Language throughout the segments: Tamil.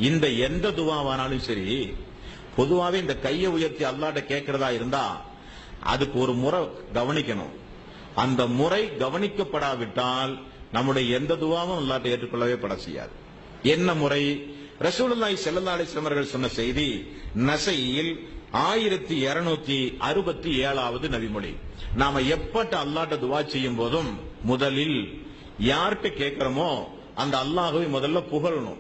இந்த எந்த துவாவானாலும் சரி, பொதுவாவே இந்த கையை உயர்த்தி அல்லாஹ்ட்ட கேட்கிறதா இருந்தா அதுக்கு ஒரு முறை கவனிக்கணும். அந்த முறை கவனிக்கப்படாவிட்டால் நம்முடைய எந்த துவாவும் அல்லாஹ்ட்ட ஏற்றுக்கொள்ளவே பட செய்யாது. என்ன முறை? ரசூலுல்லாஹி ஸல்லல்லாஹு அலைஹி வஸல்லம் அவர்கள் சொன்ன செய்தி நஸையில் 1267வது நபிமொழி. நாம எப்பட்ட அல்லாஹ்ட்ட துவா செய்யும் போதும் முதலில் யார்கிட்ட கேட்கிறோமோ அந்த அல்லாஹ்வை முதல்ல புகழணும்.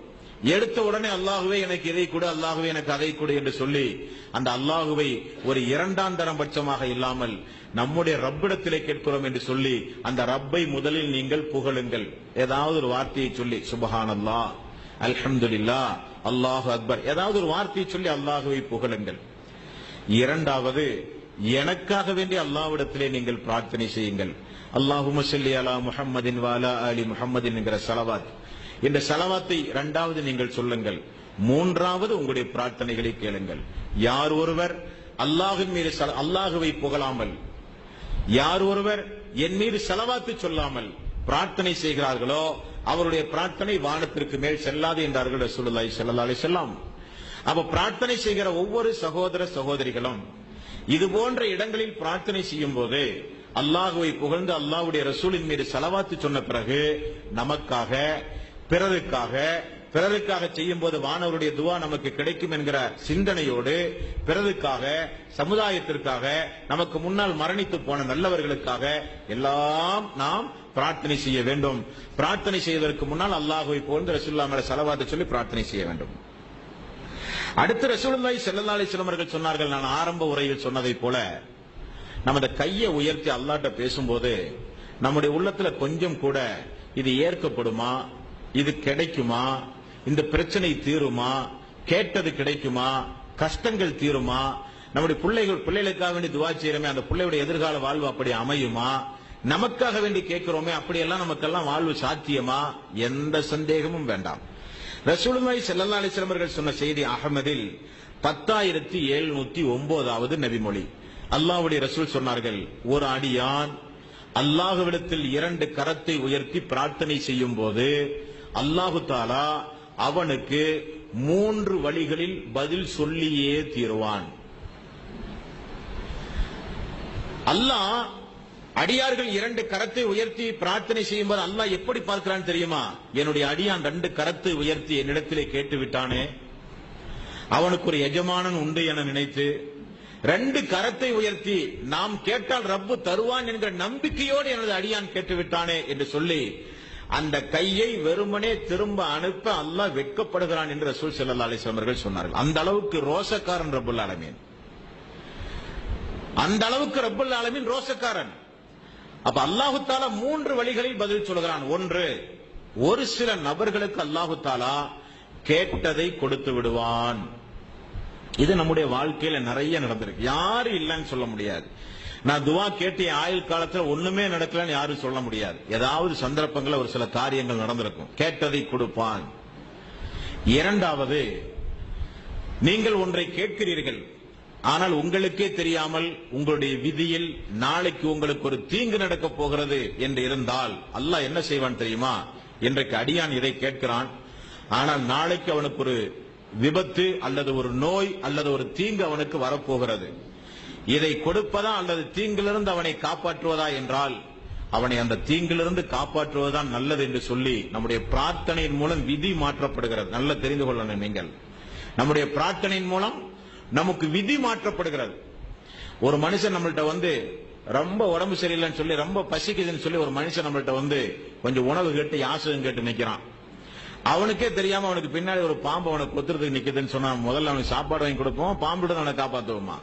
எடுத்த உடனே அல்லாஹ்வே எனக்கு இதை கொடு, அல்லாஹ்வே எனக்கு அதை கொடு என்று சொல்லி அந்த அல்லாஹ்வை ஒரு இரண்டாம் தரம் பட்சமாக இல்லாமல் நம்முடைய ரப்பிடத்திலே கேட்கிறோம் என்று சொல்லி அந்த ரப்பை முதலில் நீங்கள் புகழுங்கள். ஏதாவது ஒரு வார்த்தையை சொல்லி சுப்ஹானல்லாஹ், அல்ஹம்துலில்லாஹ், அல்லாஹு அக்பர், ஏதாவது ஒரு வார்த்தையை சொல்லி அல்லாஹ்வை புகழுங்கள். இரண்டாவது, எனக்காக வேண்டிய அல்லாஹ்விடத்திலே நீங்கள் பிரார்த்தனை செய்யுங்கள். அல்லாஹும்ம ஸல்லி அலா முஹம்மதின் வ அலா ஆலி முஹம்மதின் என்கிற ஸலவாத். இந்த ஸலவாத்தை இரண்டாவது நீங்கள் சொல்லுங்கள். மூன்றாவது உங்களுடைய பிரார்த்தனைகளை கேளுங்கள். யார் ஒருவர் அல்லாஹ்வின் மீது அல்லாஹ்வை புகழாமல், யார் ஒருவர் என் மீது ஸலவாத்து சொல்லாமல் பிரார்த்தனை செய்கிறார்களோ அவருடைய பிரார்த்தனை வானத்திற்கு மேல் செல்லாது என்றார்கள் ரசூலுல்லாஹி ஸல்லல்லாஹு அலைஹி வஸல்லம். அப்ப பிரார்த்தனை செய்கிற ஒவ்வொரு சகோதர சகோதரிகளும் இது போன்ற இடங்களில் பிரார்த்தனை செய்யும் போது அல்லாஹ்வை புகழ்ந்து அல்லாஹ்வுடைய ரசூலின் மீது ஸலவாத்து சொன்ன பிறகு நமக்காக பிறருக்காக செய்யும் போது வானவருடைய துவா நமக்கு கிடைக்கும் என்கிற சிந்தனையோடு பிறருக்காக, சமுதாயத்திற்காக, நமக்கு முன்னால் மரணித்து போன நல்லவர்களுக்காக எல்லாம் நாம் பிரார்த்தனை செய்ய வேண்டும். பிரார்த்தனை செய்வதற்கு முன்னால் அல்லாஹ்வை புகழ்ந்து ரசூலுல்லாஹி மேல ஸலவாத்து சொல்லி பிரார்த்தனை செய்ய வேண்டும். அடுத்து ரசூலுல்லாஹி ஸல்லல்லாஹு அலைஹி வஸல்லம் அவர்கள் சொன்னார்கள், நான் ஆரம்ப உரையில் சொன்னதை போல நமது கையை உயர்த்தி அல்லாஹ்ட்ட பேசும்போது நம்முடைய உள்ளத்துல கொஞ்சம் கூட இது ஏற்கப்படுமா, இது கிடைக்குமா, இந்த பிரச்சனை தீருமா, கேட்டது கிடைக்குமா, கஷ்டங்கள் தீருமா, நம்முடைய பிள்ளைகளுக்காக வேண்டி துவா செய்யறோமே அந்த பிள்ளையுடைய எதிர்கால வாழ்வு அப்படி அமையுமா, நமக்காக வேண்டி கேட்கிறோமே அப்படியெல்லாம் நமக்கெல்லாம் வாழ்வு சாத்தியமா, எந்த சந்தேகமும் வேண்டாம். ரசூலுல்லாஹி ஸல்லல்லாஹு அலைஹி வஸல்லம் அவர்கள் சொன்ன செய்தி அஹ்மதில் 10709வது நபிமொழி. அல்லாஹ்வுடைய ரசூல் சொன்னார்கள், ஒரு அடியான் அல்லாஹ்விடத்தில் 2 கரத்தை உயர்த்தி பிரார்த்தனை செய்யும் போது அல்லாஹு தஆலா அவனுக்கு 3 வழிகளில் பதில் சொல்லியே தீருவான். அல்லாஹ் அடியார்கள் 2 கரத்தை உயர்த்தி பிரார்த்தனை செய்யும் போது அல்லாஹ் எப்படி பார்க்கிறான் தெரியுமா? என்னுடைய அடியான் 2 கரத்தை உயர்த்தி என்னிடத்திலே கேட்டு விட்டானே, அவனுக்கு ஒரு எஜமானன் உண்டு என நினைத்து 2 கரத்தை உயர்த்தி நாம் கேட்டால் ரப்பு தருவான் என்கிற நம்பிக்கையோடு எனது அடியான் கேட்டுவிட்டானே என்று சொல்லி அந்த கையை வெறுமனே திரும்ப அனுப்ப அல்லாஹ் வெட்கப்படுகிறான் என்று ரசூல் ஸல்லல்லாஹு அலைஹி வஸல்லம் அவர்கள் சொன்னார்கள். அந்த அளவுக்கு ரோசக்காரன் ரப்புல் ஆலமீன், அந்த அளவுக்கு ரப்புல் ஆலமீன் ரோசக்காரன். அப்ப அல்லாஹு தஆலா 3 வழிகளில் பதில் சொல்கிறான். ஒன்று, ஒரு சில நபர்களுக்கு அல்லாஹு தஆலா கேட்டதை கொடுத்து விடுவான். இது நம்முடைய வாழ்க்கையில நிறைய நடந்திருக்கு. யாரும் இல்லைன்னு சொல்ல முடியாது. நான் துவா கேட்டு ஆயுள் காலத்துல ஒண்ணுமே நடக்கலன்னு யாரும் சொல்ல முடியாது. ஏதாவது சந்தர்ப்பங்கள்ல ஒரு சில காரியங்கள் நடந்திருக்கும். கேட்டதை கொடுப்பான். இரண்டாவது, நீங்கள் ஒன்றை கேட்கிறீர்கள், ஆனால் உங்களுக்கே தெரியாமல் உங்களுடைய விதியில் நாளைக்கு உங்களுக்கு ஒரு தீங்கு நடக்க போகிறது என்று இருந்தால் அல்லாஹ் என்ன செய்வான் தெரியுமா? இன்றைக்கு அடியான் இதை கேட்கிறான், ஆனால் நாளைக்கு அவனுக்கு ஒரு விபத்து அல்லது ஒரு நோய் அல்லது ஒரு தீங்கு அவனுக்கு வரப்போகிறது. இதை கொடுப்பதா அல்லது தீங்கிலிருந்து அவனை காப்பாற்றுவதா என்றால் அவனை அந்த தீங்கிலிருந்து காப்பாற்றுவதுதான் நல்லது என்று சொல்லி நம்முடைய பிரார்த்தனையின் மூலம் விதி மாற்றப்படுகிறது. நல்ல தெரிந்து கொள்ளணும் நீங்கள். நம்முடைய பிரார்த்தனையின் மூலம் நமக்கு விதி மாற்றப்படுகிறது. ஒரு மனுஷன் நம்மள்ட்ட வந்து ரொம்ப உடம்பு சரியில்லைன்னு சொல்லி, ரொம்ப பசிக்குதுன்னு சொல்லி ஒரு மனுஷன் நம்மள்ட்ட வந்து கொஞ்சம் உணவு கேட்டு யாசகம் கேட்டு நிக்கிறான். அவனுக்கே தெரியாம அவனுக்கு பின்னாடி ஒரு பாம்பு அவனுக்கு கொத்துறதுக்கு நிக்குதுன்னு சொன்னா முதல்ல அவனுக்கு சாப்பாடு வாங்கி கொடுப்போம், பாம்புடன் அவனை காப்பாத்துவோமா?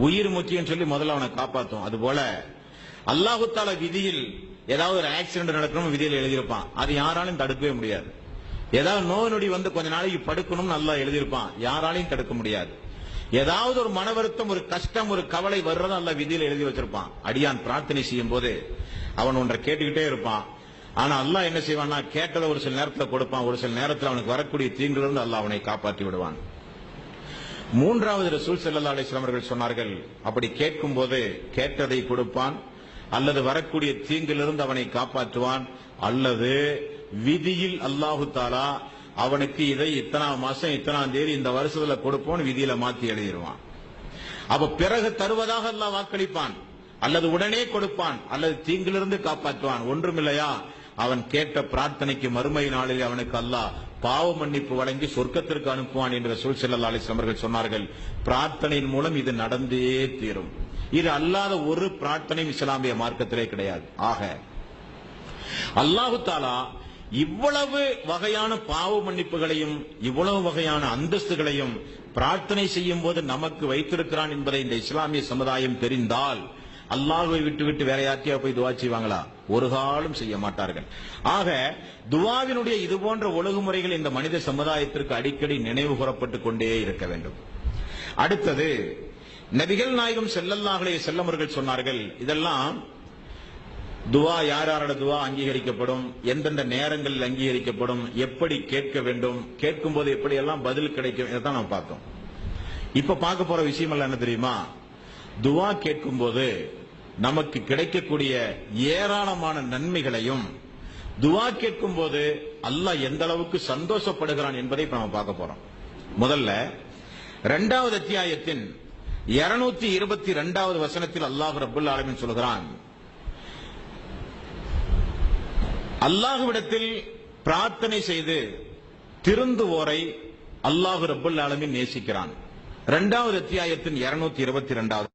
உயிர் முக்கியம் சொல்லி முதல்ல அவனை காப்பாத்தும். அது போல அல்லாஹு தஆலா விதியில் ஏதாவது ஒரு ஆக்சிடென்ட் நடக்கணும் விதியில் எழுதியிருப்பான், அது யாராலையும் தடுக்கவே முடியாது. ஏதாவது நோய் நொடி வந்து கொஞ்ச நாளைக்கு படுக்கணும்னு அல்லாஹ் எழுதியிருப்பான், யாராலையும் தடுக்க முடியாது. ஏதாவது ஒரு மன வருத்தம், ஒரு கஷ்டம், ஒரு கவலை வர்றத அல்லாஹ் விதியில் எழுதி வச்சிருப்பான். அடியான் பிரார்த்தனை செய்யும் போது அவன் ஒன்றை கேட்டுக்கிட்டே இருப்பான். ஆனா அல்லாஹ் என்ன செய்வான்னா கேட்டதை ஒரு சில நேரத்தில் கொடுப்பான், ஒரு சில நேரத்தில் அவனுக்கு வரக்கூடிய தீங்கிலிருந்து அல்லாஹ் அவனை காப்பாற்றி விடுவான். மூன்றாவது ரசூல் ஸல்லல்லாஹு அலைஹி வஸல்லம் அவர்கள் சொன்னார்கள், அப்படி கேட்கும் போது கேட்டதை கொடுப்பான், அல்லது வரக்கூடிய தீங்கிலிருந்து அவனை காப்பாற்றுவான், அல்லது விதியில் அல்லாஹு தஆலா அவனுக்கு இதை இத்தனாம் மாசம் இத்தனாம் தேதி இந்த வருஷத்துல கொடுப்போம் விதியில மாத்தி எழுதிடுவான். அப்ப பிறகு தருவதாக அல்லாஹ் வாக்களிப்பான், அல்லது உடனே கொடுப்பான், அல்லது தீங்கிலிருந்து காப்பாற்றுவான். ஒன்றுமில்லையா, அவன் கேட்ட பிரார்த்தனைக்கு மறுமை நாளில் அவனுக்கு அல்லாஹ் பாவ மன்னிப்பு வழங்கி சொர்க்கத்திற்கு அனுப்புவான் என்று ரசூல் ஸல்லல்லாஹு அலைஹி வஸல்லம் அவர்கள் சொன்னார்கள். பிரார்த்தனையின் மூலம் இது நடந்தே தீரும். இது அல்லாத ஒரு பிரார்த்தனையும் இஸ்லாமிய மார்க்கத்திலே கிடையாது. ஆக அல்லாஹு தஆலா இவ்வளவு வகையான பாவ மன்னிப்புகளையும் இவ்வளவு வகையான அந்தஸ்துகளையும் பிரார்த்தனை செய்யும் போது நமக்கு வைத்திருக்கிறான் என்பதை இந்த இஸ்லாமிய சமுதாயம் தெரிந்தால் அல்லாஹ்வை விட்டு வேற யார்ட்டையா போய் துவா செய்வாங்களா? ஒரு காலம் செய்ய மாட்டார்கள். ஆக துவாவினுடைய இது போன்ற ஒழுங்குமுறைகள் இந்த மனித சமுதாயத்திற்கு அடிக்கடி நினைவு கூறப்பட்டுக் கொண்டே இருக்க வேண்டும். அடுத்தது, நபிகள் நாயகம் ஸல்லல்லாஹு அலைஹி வஸல்லம் அவர்கள் சொன்னார்கள், இதெல்லாம் துவா யாரோட துவா அங்கீகரிக்கப்படும், எந்தெந்த நேரங்களில் அங்கீகரிக்கப்படும், எப்படி கேட்க வேண்டும், கேட்கும் போது எப்படி எல்லாம் பதில் கிடைக்கும், இதைத்தான் நம்ம பார்த்தோம். இப்ப பார்க்க போற விஷயம் எல்லாம் என்ன தெரியுமா? துவா கேட்கும் போது நமக்கு கிடைக்கக்கூடிய ஏராளமான நன்மைகளையும், துவா கேட்கும் போது அல்லாஹ் எந்த அளவுக்கு சந்தோஷப்படுகிறான் என்பதை இப்ப நம்ம பார்க்க போறோம். முதல்ல 2வது அத்தியாயத்தின் 222வது வசனத்தில் அல்லாஹ் ரப்பல் ஆலமீன் சொல்கிறான், அல்லாஹ்விடத்தில் பிரார்த்தனை செய்து திருந்துவோரை அல்லாஹ் ரப்பல் ஆலமீன் நேசிக்கிறான். 2வது அத்தியாயத்தின் 222வது